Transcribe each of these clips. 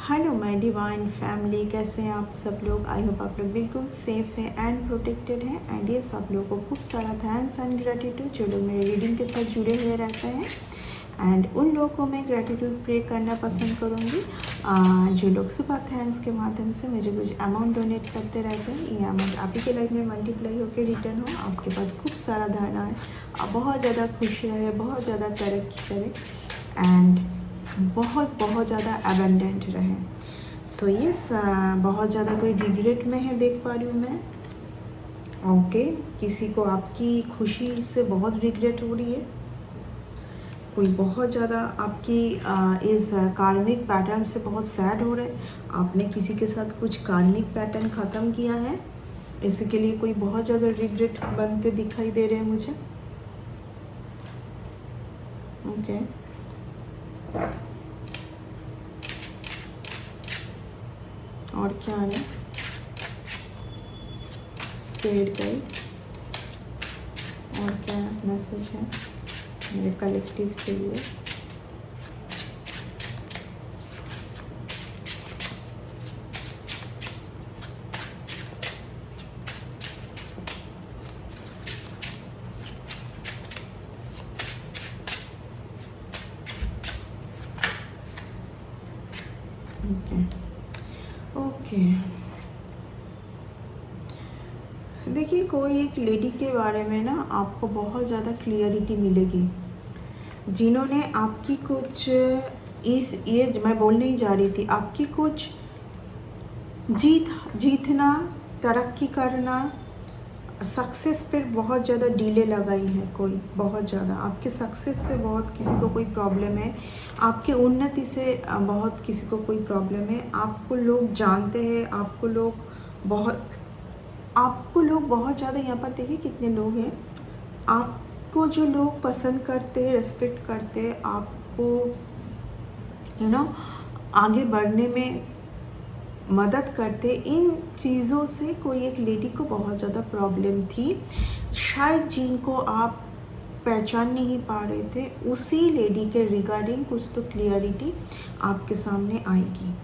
Hello my divine family, कैसे हैं आप सब लोग। आई होप आप लोग बिल्कुल सेफ़ हैं एंड प्रोटेक्टेड हैं। एंड ये सब लोगों को खूब सारा थैंक्स एंड ग्रेटिट्यूड जो लोग मेरे रीडिंग के साथ जुड़े हुए रहते हैं। एंड उन लोगों को मैं ग्रेटिट्यूड प्रे करना पसंद करूँगी जो लोग सुबह थैंक्स के माध्यम से मुझे कुछ अमाउंट डोनेट करते रहते हैं। ये अमाउंट आप ही के लाइफ में मल्टीप्लाई होकर रिटर्न हो, आपके पास खूब सारा धन आए, आप बहुत ज़्यादा खुश रहे, बहुत ज़्यादा तरक्की करें एंड बहुत ज़्यादा अबेंडेंट रहे। सो यस, बहुत ज़्यादा कोई रिग्रेट में है देख पा रही हूँ मैं। ओके, किसी को आपकी खुशी से बहुत रिग्रेट हो रही है, कोई बहुत ज़्यादा आपकी इस कार्मिक पैटर्न से बहुत सैड हो रहे हैं। आपने किसी के साथ कुछ कार्मिक पैटर्न ख़त्म किया है, इसके लिए कोई बहुत ज़्यादा रिग्रेट बनते दिखाई दे रहे हैं मुझे। ओके और क्या है स्पिरिट गाइड, और क्या मैसेज है मेरे कलेक्टिव के लिए। ओके देखिए, कोई एक लेडी के बारे में ना आपको बहुत ज़्यादा क्लियरिटी मिलेगी, जिन्होंने आपकी कुछ ये मैं बोलने ही जा रही थी, आपकी कुछ जीतना, तरक्की करना, सक्सेस पर बहुत ज़्यादा डिले लगाई है। कोई बहुत ज़्यादा आपके सक्सेस से बहुत किसी को कोई प्रॉब्लम है, आपके उन्नति से बहुत किसी को कोई प्रॉब्लम है। आपको लोग जानते हैं, आपको लोग बहुत ज़्यादा, यहाँ पर देखिए कितने लोग हैं आपको, जो लोग पसंद करते हैं, रेस्पेक्ट करते हैं, आपको आगे बढ़ने में मदद करते। इन चीज़ों से कोई एक लेडी को बहुत ज़्यादा प्रॉब्लम थी, शायद जिनको आप पहचान नहीं पा रहे थे, उसी लेडी के रिगार्डिंग कुछ तो क्लियरिटी आपके सामने आएगी,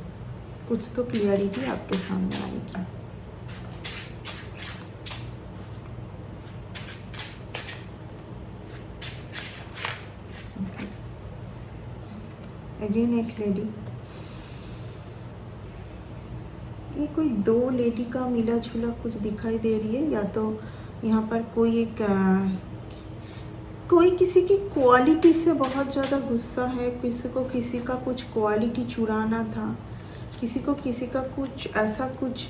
कुछ तो क्लियरिटी आपके सामने आएगी। अगेन एक लेडी, ये कोई दो लेडी का मिला जुला कुछ दिखाई दे रही है। या तो यहाँ पर कोई किसी की क्वालिटी से बहुत ज़्यादा गुस्सा है, किसी को किसी का कुछ क्वालिटी चुराना था, किसी को किसी का कुछ ऐसा कुछ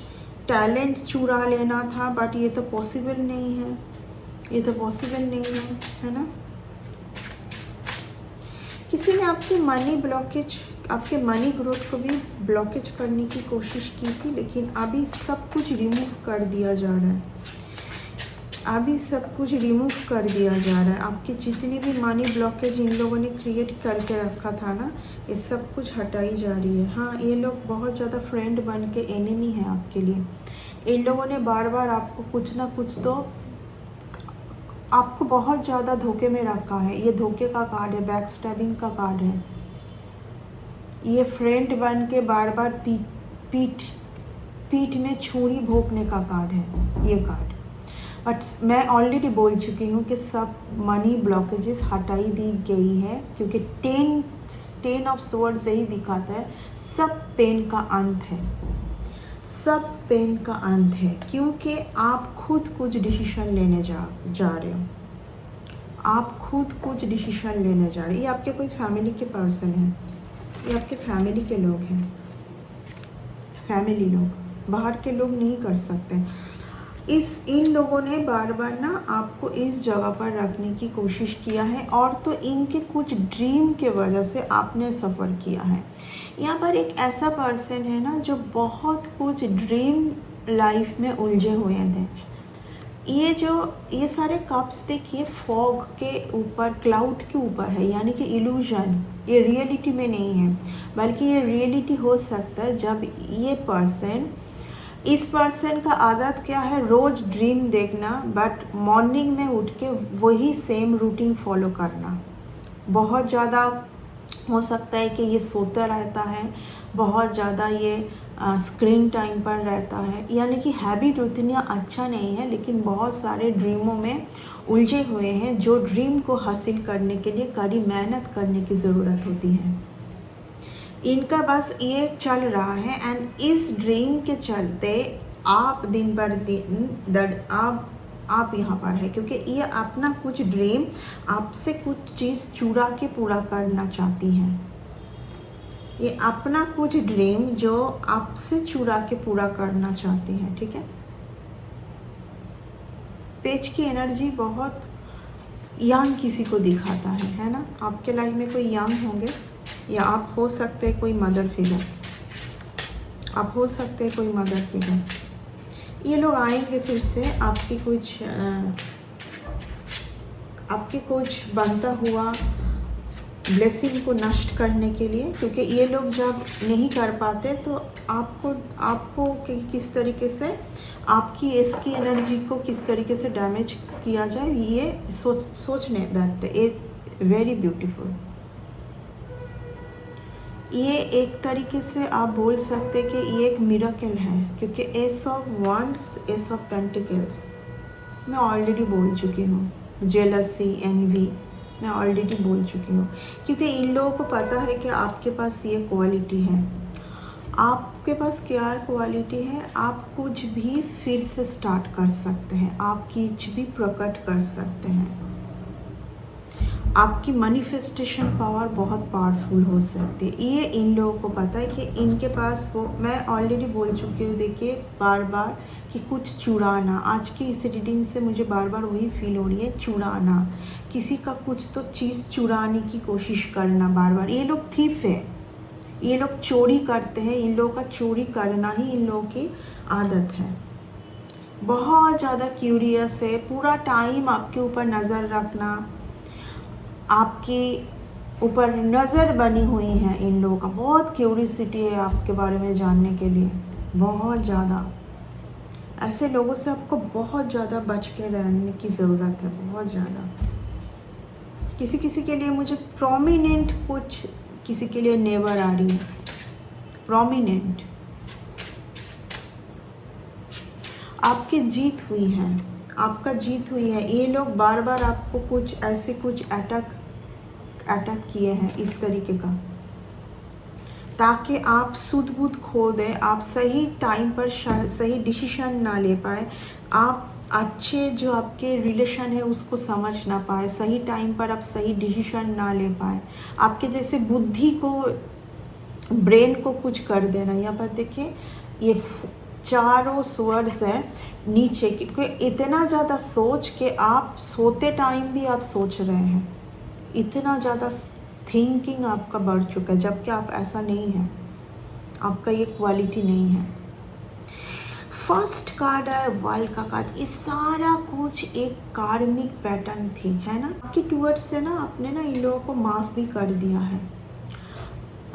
टैलेंट चुरा लेना था, बट ये तो पॉसिबल नहीं है, ये तो पॉसिबल नहीं है ना। किसी ने आपकी मनी ब्लॉकेज, आपके मनी ग्रोथ को भी ब्लॉकेज करने की कोशिश की थी, लेकिन अभी सब कुछ रिमूव कर दिया जा रहा है, अभी सब कुछ रिमूव कर दिया जा रहा है। आपके जितनी भी मनी ब्लॉकेज इन लोगों ने क्रिएट करके रखा था ना, ये सब कुछ हटाई जा रही है। हाँ, ये लोग बहुत ज़्यादा फ्रेंड बन के एनिमी है आपके लिए। इन लोगों ने बार बार आपको कुछ ना कुछ तो आपको बहुत ज़्यादा धोखे में रखा है। ये धोखे का कार्ड है, बैक स्टैबिंग का कार्ड है, ये फ्रेंड बन के बार बार पीठ में छुरी भोंकने का कार्ड है ये कार्ड। बट मैं ऑलरेडी बोल चुकी हूँ कि सब मनी ब्लॉकेजेस हटाई दी गई है, क्योंकि 10 ऑफ स्वॉर्ड्स यही दिखाता है, सब पेन का अंत है, सब पेन का अंत है, क्योंकि आप खुद कुछ डिसीजन लेने जा रहे हो, आप खुद कुछ डिसीजन लेने जा रहे हो। ये आपके कोई फैमिली के पर्सन हैं, ये आपके फैमिली के लोग हैं, फैमिली लोग, बाहर के लोग नहीं कर सकते। इन लोगों ने बार बार ना आपको इस जगह पर रखने की कोशिश किया है, और तो इनके कुछ ड्रीम के वजह से आपने सफ़र किया है। यहाँ पर एक ऐसा पर्सन है ना जो बहुत कुछ ड्रीम लाइफ में उलझे हुए थे। ये सारे कप्स देखिए फॉग के ऊपर, क्लाउड के ऊपर है, यानी कि इल्यूजन, ये रियलिटी में नहीं है, बल्कि ये रियलिटी हो सकता है जब ये पर्सन, इस पर्सन का आदत क्या है, रोज़ ड्रीम देखना, बट मॉर्निंग में उठ के वही सेम रूटीन फॉलो करना। बहुत ज़्यादा हो सकता है कि ये सोता रहता है, बहुत ज़्यादा ये स्क्रीन टाइम पर रहता है, यानी कि हैबिट उतना अच्छा नहीं है, लेकिन बहुत सारे ड्रीमों में उलझे हुए हैं जो ड्रीम को हासिल करने के लिए कड़ी मेहनत करने की ज़रूरत होती है। इनका बस ये चल रहा है एंड इस ड्रीम के चलते आप दिन बर दिन आप यहाँ पर है, क्योंकि ये अपना कुछ ड्रीम आपसे कुछ चीज़ चुरा के पूरा करना चाहती हैं। ये अपना कुछ ड्रीम जो आपसे चुरा के पूरा करना चाहती हैं, ठीक है। पेज की एनर्जी बहुत यंग किसी को दिखाता है ना। आपके लाइफ में कोई यंग होंगे, या आप हो सकते हैं कोई मदर फिगर, आप हो सकते हैं कोई मदर फिगर। ये लोग आएंगे फिर से आपके कुछ बनता हुआ ब्लेसिंग को नष्ट करने के लिए, क्योंकि ये लोग जब नहीं कर पाते तो आपको किस तरीके से आपकी इसकी एनर्जी को किस तरीके से डैमेज किया जाए, ये सोचने बैठते। एक वेरी ब्यूटीफुल, ये एक तरीके से आप बोल सकते कि ये एक मिरेकल है, क्योंकि S of wands, S of pentacles मैं ऑलरेडी बोल चुकी हूँ। जेलसी, एनवी मैं ऑलरेडी बोल चुकी हूँ, क्योंकि इन लोगों को पता है कि आपके पास ये क्वालिटी है। आपके पास क्या क्वालिटी है, आप कुछ भी फिर से स्टार्ट कर सकते हैं, आप कुछ भी प्रकट कर सकते हैं। आपकी मैनिफेस्टेशन पावर बहुत पावरफुल हो सकती है, ये इन लोगों को पता है कि इनके पास वो, मैं ऑलरेडी बोल चुकी हूँ देखिए बार बार कि कुछ चुराना। आज की इस रीडिंग से मुझे बार बार वही फील हो रही है, चुराना, किसी का कुछ तो चीज़ चुराने की कोशिश करना बार बार। ये लोग थीफ है, ये लोग चोरी करते हैं, इन लोगों का चोरी करना ही इन लोगों की आदत है। बहुत ज़्यादा क्यूरियस है, पूरा टाइम आपके ऊपर नज़र रखना, आपके ऊपर नज़र बनी हुई है इन लोगों का। बहुत क्यूरियोसिटी है आपके बारे में जानने के लिए, बहुत ज़्यादा। ऐसे लोगों से आपको बहुत ज़्यादा बच के रहने की ज़रूरत है, बहुत ज़्यादा। किसी के लिए मुझे प्रोमिनेंट कुछ, किसी के लिए नेवर आ रही है प्रोमिनेंट। आपकी जीत हुई है, आपका जीत हुई है। ये लोग बार बार आपको कुछ ऐसे कुछ अटैक किए हैं इस तरीके का, ताकि आप सुध बुध खो दें, आप सही टाइम पर सही डिसीजन ना ले पाए, आप अच्छे जो आपके रिलेशन है उसको समझ ना पाए, सही टाइम पर आप सही डिसीजन ना ले पाए, आपके जैसे बुद्धि को, ब्रेन को कुछ कर देना। यहाँ पर देखिए ये चारों स्वर्ड्स हैं नीचे के, क्योंकि इतना ज़्यादा सोच के आप सोते टाइम भी आप सोच रहे हैं, इतना ज़्यादा थिंकिंग आपका बढ़ चुका है, जबकि आप ऐसा नहीं है, आपका ये क्वालिटी नहीं है। फर्स्ट कार्ड है वर्ल्ड का कार्ड। ये सारा कुछ एक कार्मिक पैटर्न थी, है ना, आपकी टूवर्ड्स से ना, आपने ना इन लोगों को माफ़ भी कर दिया है,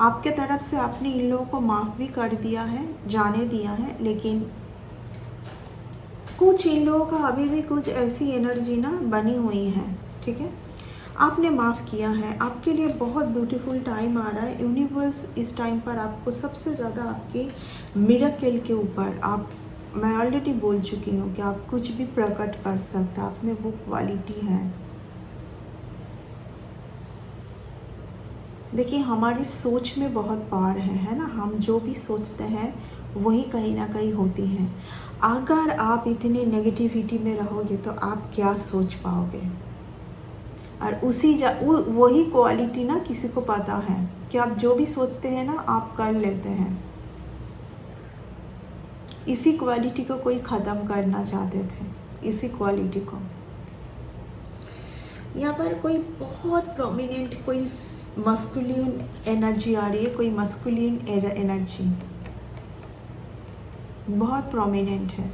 आपके तरफ से आपने इन लोगों को माफ़ भी कर दिया है, जाने दिया है, लेकिन कुछ इन लोगों का अभी भी कुछ ऐसी एनर्जी ना बनी हुई है, ठीक है। आपने माफ़ किया है, आपके लिए बहुत ब्यूटीफुल टाइम आ रहा है। यूनिवर्स इस टाइम पर आपको सबसे ज़्यादा आपके मिरेकल के ऊपर, मैं ऑलरेडी बोल चुकी हूँ कि आप कुछ भी प्रकट कर सकते, आप में वो क्वालिटी है। देखिए हमारी सोच में बहुत पावर है ना, हम जो भी सोचते हैं वही कहीं ना कहीं होती है। अगर आप इतनी नेगेटिविटी में रहोगे तो आप क्या सोच पाओगे, और वही क्वालिटी ना किसी को पता है कि आप जो भी सोचते हैं ना आप कर लेते हैं। इसी क्वालिटी को कोई ख़त्म करना चाहते थे, इसी क्वालिटी को। यहाँ पर कोई बहुत प्रोमिनेंट कोई मस्कुलिन एनर्जी आ रही है, कोई मस्कुलिन एनर्जी बहुत प्रोमिनेंट है।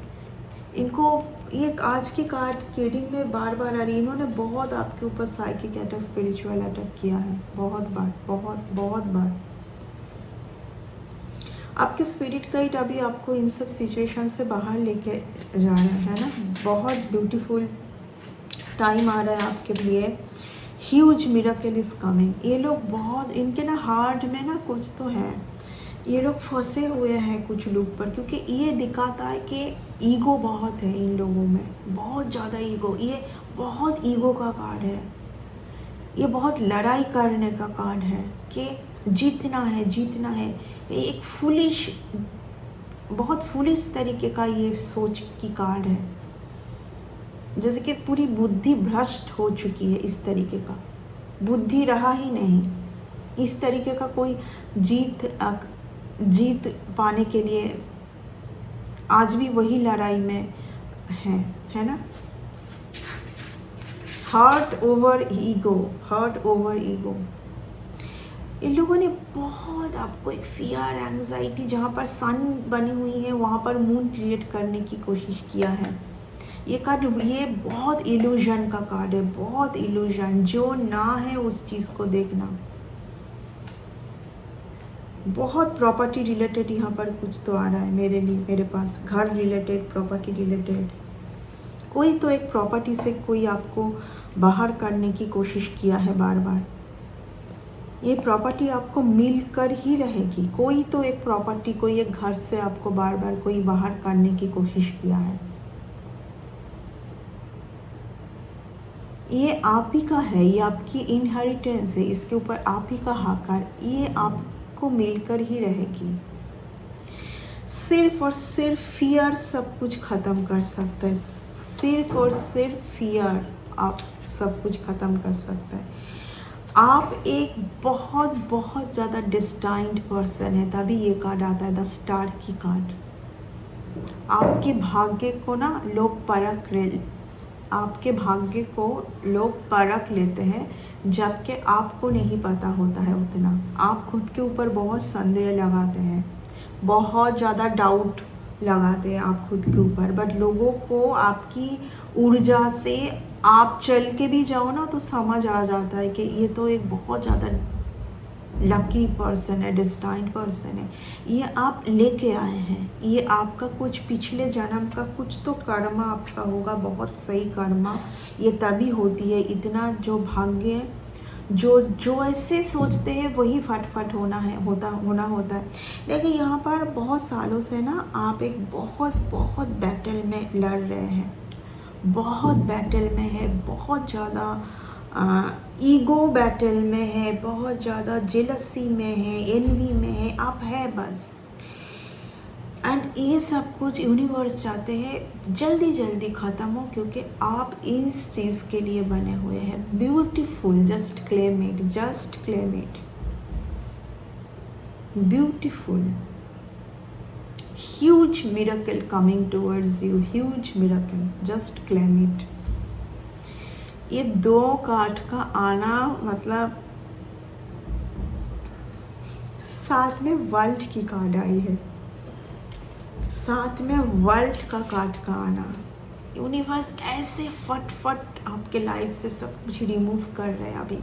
इनको ये आज की कार्ड रीडिंग में बार बार आ रही है, इन्होंने बहुत आपके ऊपर साइकिक अटैक, स्पिरिचुअल अटैक किया है, बहुत बार, बहुत बार। आपके स्पिरिट गाइड अभी आपको इन सब सिचुएशन से बाहर लेके जा रहे हैं ना। बहुत ब्यूटीफुल टाइम आ रहा है आपके लिए, ह्यूज मिरेकल इज़ कमिंग। ये लोग बहुत, इनके ना हार्ट में ना कुछ तो है, ये लोग फंसे हुए हैं कुछ लोग पर, क्योंकि ये दिखाता है कि ईगो बहुत है इन लोगों में, बहुत ज़्यादा ईगो। ये बहुत ईगो का कार्ड है, ये बहुत लड़ाई करने का कार्ड है कि जीतना है जीतना है। ये एक फुलिश, बहुत फुलिश तरीके का ये सोच की कार्ड है, जैसे कि पूरी बुद्धि भ्रष्ट हो चुकी है। इस तरीके का बुद्धि रहा ही नहीं, इस तरीके का कोई जीत पाने के लिए आज भी वही लड़ाई में है ना। Heart over ego, heart over ego. इन लोगों ने बहुत आपको एक फियर, एंग्जाइटी, जहाँ पर सन बनी हुई है वहाँ पर मून क्रिएट करने की कोशिश किया है। ये कार्ड, ये बहुत इल्यूजन का कार्ड है, बहुत इल्यूजन। जो ना है उस चीज़ को देखना। बहुत प्रॉपर्टी रिलेटेड यहाँ पर कुछ तो आ रहा है मेरे लिए, मेरे पास घर रिलेटेड, प्रॉपर्टी रिलेटेड। कोई तो एक प्रॉपर्टी से कोई आपको बाहर करने की कोशिश किया है बार बार। ये प्रॉपर्टी आपको मिलकर ही रहेगी। कोई तो एक प्रॉपर्टी, कोई एक घर से आपको बार बार कोई बाहर करने की कोशिश किया है। ये आप ही का है, ये आपकी इनहेरिटेंस है, इसके ऊपर आप ही का हक है। ये आपको मिलकर ही रहेगी। सिर्फ और सिर्फ फियर सब कुछ ख़त्म कर सकता है। सिर्फ और सिर्फ फियर आप सब कुछ ख़त्म कर सकता है। आप एक बहुत बहुत ज़्यादा डिस्टाइंड पर्सन है, तभी ये कार्ड आता है, द स्टार की कार्ड। आपके भाग्य को ना लोग आपके भाग्य को लोग परख लेते हैं, जबकि आपको नहीं पता होता है उतना। आप खुद के ऊपर बहुत संदेह लगाते हैं, बहुत ज़्यादा डाउट लगाते हैं आप खुद के ऊपर। बट लोगों को आपकी ऊर्जा से आप चल के भी जाओ ना तो समझ आ जाता है कि ये तो एक बहुत ज़्यादा लकी पर्सन है, डिस्टाइंड पर्सन है। ये आप लेके आए हैं, ये आपका कुछ पिछले जन्म का कुछ तो कर्मा आपका होगा, बहुत सही कर्मा। ये तभी होती है इतना, जो भाग्य जो ऐसे सोचते हैं वही फटफट होना होता है। देखिए यहाँ पर बहुत सालों से ना आप एक बहुत बहुत बैटल में लड़ रहे हैं, बहुत बैटल में है, बहुत ज़्यादा ईगो बैटल में है, बहुत ज़्यादा जेलसी में है, एनवी में है, आप है बस। एंड ये सब कुछ यूनिवर्स चाहते हैं जल्दी जल्दी ख़त्म हो, क्योंकि आप इस चीज़ के लिए बने हुए हैं। Beautiful, just claim it, just claim it. Beautiful, huge miracle coming towards you, huge miracle, just claim it। ये 2 कार्ड का आना मतलब साथ में वर्ल्ड की कार्ड आई है, साथ में वर्ल्ड का कार्ड का आना। यूनिवर्स ऐसे फट आपके लाइफ से सब कुछ रिमूव कर रहे हैं अभी।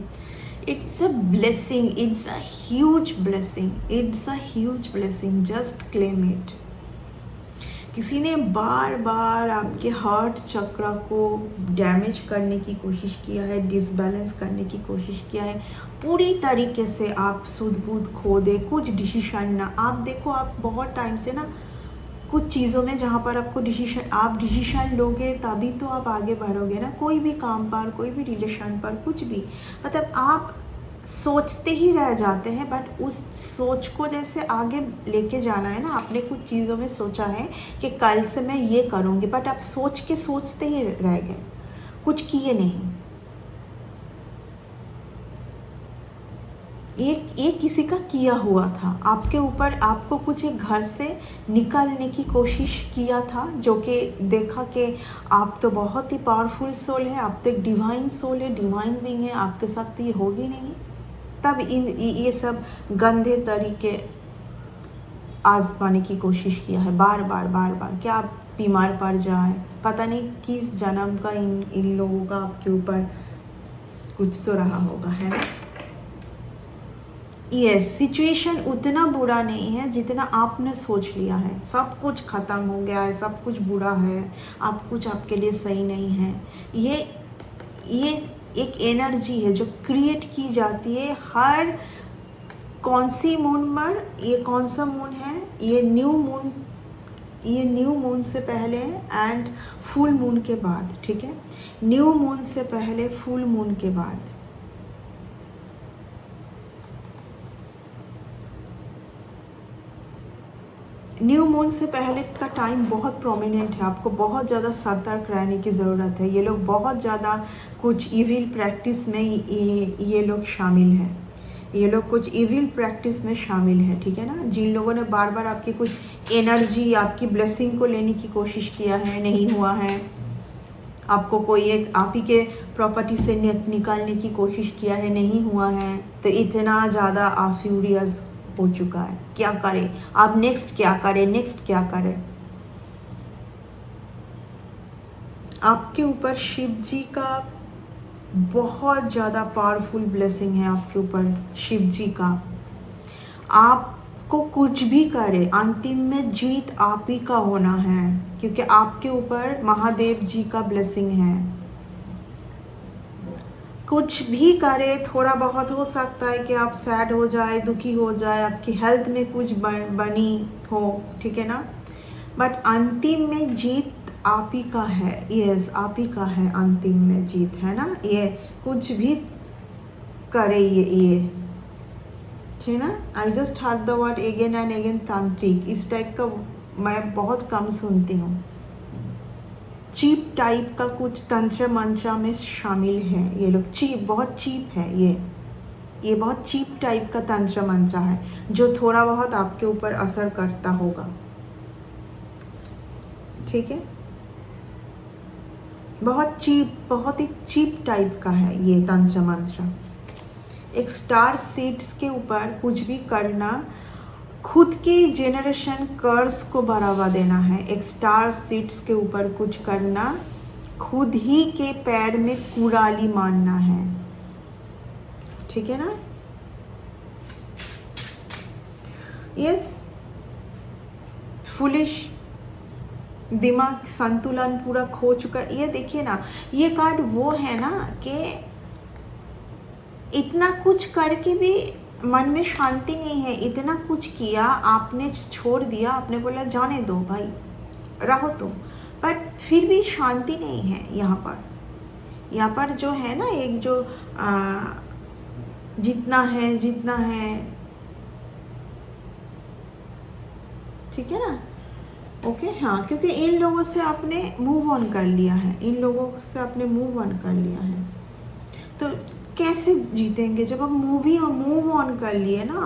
It's a blessing, it's a huge blessing, it's a huge blessing, just claim it. किसी ने बार बार आपके हार्ट चक्र को डैमेज करने की कोशिश किया है, डिसबैलेंस करने की कोशिश किया है। पूरी तरीके से आप सुध बुध खो दे, कुछ डिसीजन ना। आप देखो, आप बहुत टाइम से ना कुछ चीज़ों में जहाँ पर आपको डिसीजन लोगे तभी तो आप आगे बढ़ोगे ना। कोई भी काम पर, कोई भी रिलेशन पर, कुछ भी, मतलब आप सोचते ही रह जाते हैं। बट उस सोच को जैसे आगे लेके जाना है ना, आपने कुछ चीज़ों में सोचा है कि कल से मैं ये करूँगी, बट आप सोचते ही रह गए, कुछ किए नहीं। ये किसी का किया हुआ था आपके ऊपर। आपको कुछ एक घर से निकालने की कोशिश किया था, जो कि देखा कि आप तो बहुत ही पावरफुल सोल है, आप तो एक डिवाइन सोल है, डिवाइन बीइंग है, आपके साथ तो ये होगी नहीं। तब ये सब गंदे तरीके आजमाने की कोशिश किया है बार बार। क्या आप बीमार पड़ जाए, पता नहीं किस जन्म का इन लोगों का आपके ऊपर कुछ तो रहा होगा, है ना। यस, सिचुएशन उतना बुरा नहीं है जितना आपने सोच लिया है। सब कुछ ख़त्म हो गया है, सब कुछ बुरा है, आप कुछ आपके लिए सही नहीं है। ये एक एनर्जी है जो क्रिएट की जाती है हर कौन सी मून पर, ये कौन सा मून है, ये न्यू मून, ये न्यू मून से पहले एंड फुल मून के बाद, ठीक है। न्यू मून से पहले, फुल मून के बाद। न्यू मून से पहले का टाइम बहुत प्रोमिनेंट है, आपको बहुत ज़्यादा सतर्क रहने की ज़रूरत है। ये लोग बहुत ज़्यादा कुछ इविल प्रैक्टिस में ये लोग शामिल हैं, ये लोग कुछ इविल प्रैक्टिस में शामिल है, ठीक है ना। जिन लोगों ने बार बार आपकी कुछ एनर्जी, आपकी ब्लेसिंग को लेने की कोशिश किया है, नहीं हुआ है, आपको कोई एक आप ही के प्रॉपर्टी से निकालने की कोशिश किया है, नहीं हुआ है, तो इतना ज़्यादा आप फ्यूरियस हो चुका है। क्या करें आप, नेक्स्ट क्या करें, नेक्स्ट क्या करें। आपके ऊपर शिव जी का बहुत ज़्यादा पावरफुल ब्लेसिंग है, आपके ऊपर शिव जी का। आपको कुछ भी करे, अंतिम में जीत आप ही का होना है, क्योंकि आपके ऊपर महादेव जी का ब्लेसिंग है। कुछ भी करे, थोड़ा बहुत हो सकता है कि आप सैड हो जाए, दुखी हो जाए, आपकी हेल्थ में कुछ बनी हो, ठीक है ना, बट अंतिम में जीत आप ही का है। यस, आप ही का है अंतिम में जीत, है ना। ये कुछ भी करे ये ठीक है ना। I just heard the word again and again, तांत्रिक, इस टाइप का मैं बहुत कम सुनती हूँ। चीप टाइप का कुछ तंत्र मंत्र में शामिल है ये लोग। चीप, बहुत चीप है ये बहुत चीप टाइप का तंत्र मंत्र है, जो थोड़ा बहुत आपके ऊपर असर करता होगा, ठीक है। बहुत चीप, बहुत ही चीप टाइप का है ये तंत्र मंत्र। एक स्टार सीड्स के ऊपर कुछ भी करना, खुद की जेनरेशन कर्स को बढ़ावा देना है। एक स्टार सीड्स के ऊपर कुछ करना, खुद ही के पैर में कुराली मारना है, ठीक है ना। यस, फुलिश, दिमाग संतुलन पूरा खो चुका। ये देखिए ना, ये कार्ड वो है ना कि इतना कुछ करके भी मन में शांति नहीं है। इतना कुछ किया, आपने छोड़ दिया, आपने बोला जाने दो भाई, रहो तुम, पर फिर भी शांति नहीं है यहाँ पर जो है ना, एक जो जितना है, ठीक है ना। ओके, हाँ, क्योंकि इन लोगों से आपने मूव ऑन कर लिया है, तो कैसे जीतेंगे जब आप मूव ऑन कर लिए ना।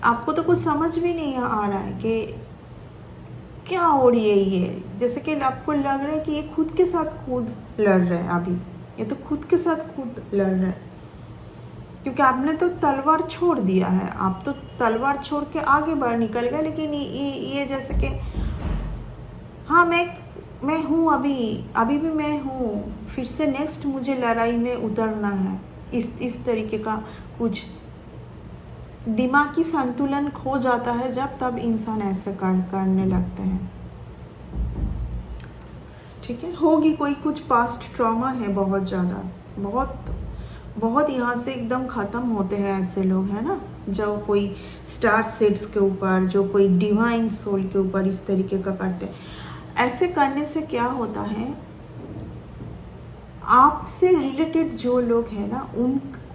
आपको तो कुछ समझ भी नहीं आ रहा है कि क्या हो रही है ये। जैसे कि आपको लग रहा है कि ये खुद के साथ खुद लड़ रहा है अभी, ये तो खुद के साथ खुद लड़ रहा है, क्योंकि आपने तो तलवार छोड़ दिया है। आप तो तलवार छोड़ के आगे बढ़ निकल गए, लेकिन ये जैसे कि हाँ, मैं हूँ, अभी भी मैं हूँ, फिर से नेक्स्ट मुझे लड़ाई में उतरना है। इस तरीके का कुछ दिमागी संतुलन खो जाता है जब तब इंसान ऐसे करने लगते हैं, ठीक है। होगी कोई कुछ पास्ट ट्रॉमा है बहुत ज़्यादा, बहुत यहाँ से एकदम ख़त्म होते हैं ऐसे लोग, है ना, जो कोई स्टार सीड्स के ऊपर, जो कोई डिवाइन सोल के ऊपर इस तरीके का करते हैं। ऐसे करने से क्या होता है, आपसे रिलेटेड जो लोग हैं ना,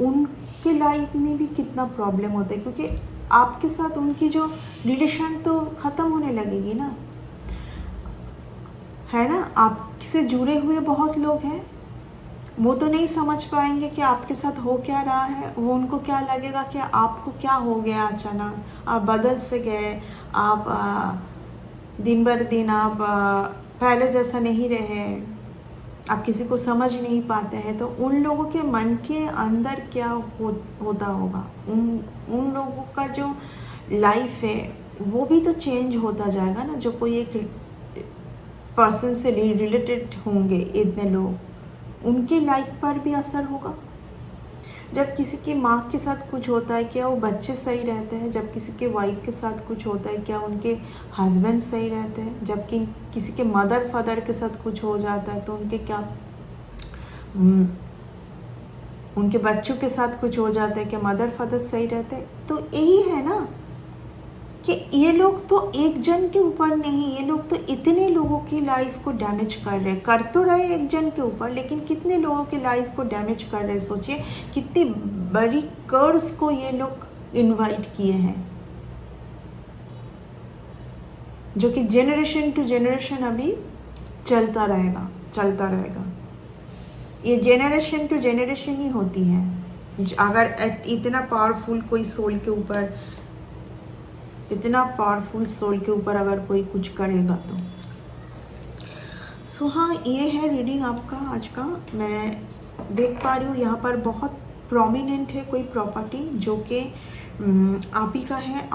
उनके लाइफ में भी कितना प्रॉब्लम होता है, क्योंकि आपके साथ उनकी जो रिलेशन तो ख़त्म होने लगेगी ना, है ना। आपसे जुड़े हुए बहुत लोग हैं, वो तो नहीं समझ पाएंगे कि आपके साथ हो क्या रहा है। वो उनको क्या लगेगा कि आपको क्या हो गया अचानक, आप बदल से गए, आप दिन भर दिन आप पहले जैसा नहीं रहे, आप किसी को समझ नहीं पाते हैं। तो उन लोगों के मन के अंदर क्या होता होगा, उन लोगों का जो लाइफ है वो भी तो चेंज होता जाएगा ना। जो कोई एक पर्सन से रिलेटेड होंगे इतने लोग, उनके लाइफ पर भी असर होगा। जब किसी की माँ के साथ कुछ होता है, क्या वो बच्चे सही रहते हैं? जब किसी के वाइफ के साथ कुछ होता है, क्या उनके हस्बैंड सही रहते हैं? जब कि किसी के मदर फादर के साथ कुछ हो जाता है, तो उनके क्या उनके बच्चों के साथ कुछ हो जाता है, क्या मदर फादर सही रहते हैं? तो यही है ना कि ये लोग तो एक जन के ऊपर नहीं, ये लोग तो इतने लोगों की लाइफ को डैमेज कर रहे हैं। कर तो रहे एक जन के ऊपर, लेकिन कितने लोगों की लाइफ को डैमेज कर रहे हैं। सोचिए कितनी बड़ी कर्स को ये लोग इनवाइट किए हैं, जो कि जेनरेशन टू जेनरेशन अभी चलता रहेगा, चलता रहेगा। ये जेनरेशन टू जेनरेशन ही होती है। अगर इतना पावरफुल कोई सोल के ऊपर, इतना पावरफुल सोल के ऊपर अगर कोई कुछ करेगा तो हाँ, ये है रीडिंग आपका आज का। मैं देख पा रही हूँ यहाँ पर बहुत प्रोमिनेंट है कोई प्रॉपर्टी जो कि आप ही का है,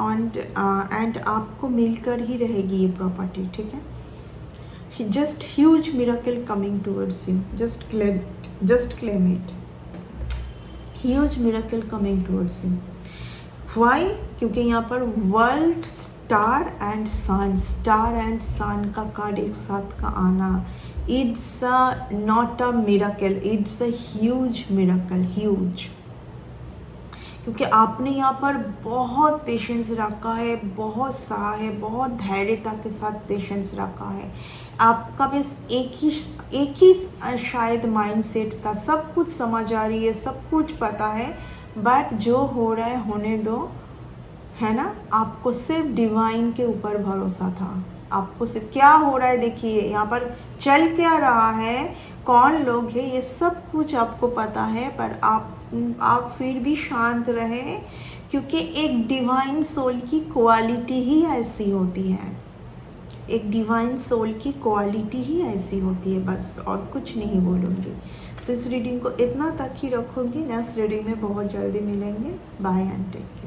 एंड आपको मिलकर ही रहेगी ये प्रॉपर्टी, ठीक है। Just huge miracle coming towards you, just claim it. Huge miracle coming towards you. Why? क्योंकि यहाँ पर वर्ल्ड, स्टार एंड सन का कार्ड एक साथ का आना, it's not a miracle, it's a huge miracle, huge. क्योंकि आपने यहाँ पर बहुत पेशेंस रखा है, बहुत सहा है, बहुत धैर्यता के साथ पेशेंस रखा है। आपका बस एक ही शायद माइंडसेट था, सब कुछ समझ आ रही है, सब कुछ पता है, बट जो हो रहा है होने दो, है ना। आपको सिर्फ डिवाइन के ऊपर भरोसा था। आपको सिर्फ क्या हो रहा है, देखिए यहाँ पर चल क्या रहा है, कौन लोग हैं, ये सब कुछ आपको पता है, पर आप फिर भी शांत रहे, क्योंकि एक डिवाइन सोल की क्वालिटी ही ऐसी होती है। एक डिवाइन सोल की क्वालिटी ही ऐसी होती है, बस और कुछ नहीं बोलूँगी। इस रीडिंग को इतना तक ही रखूँगी। नेक्स्ट रीडिंग में बहुत जल्दी मिलेंगे। Bye and take care.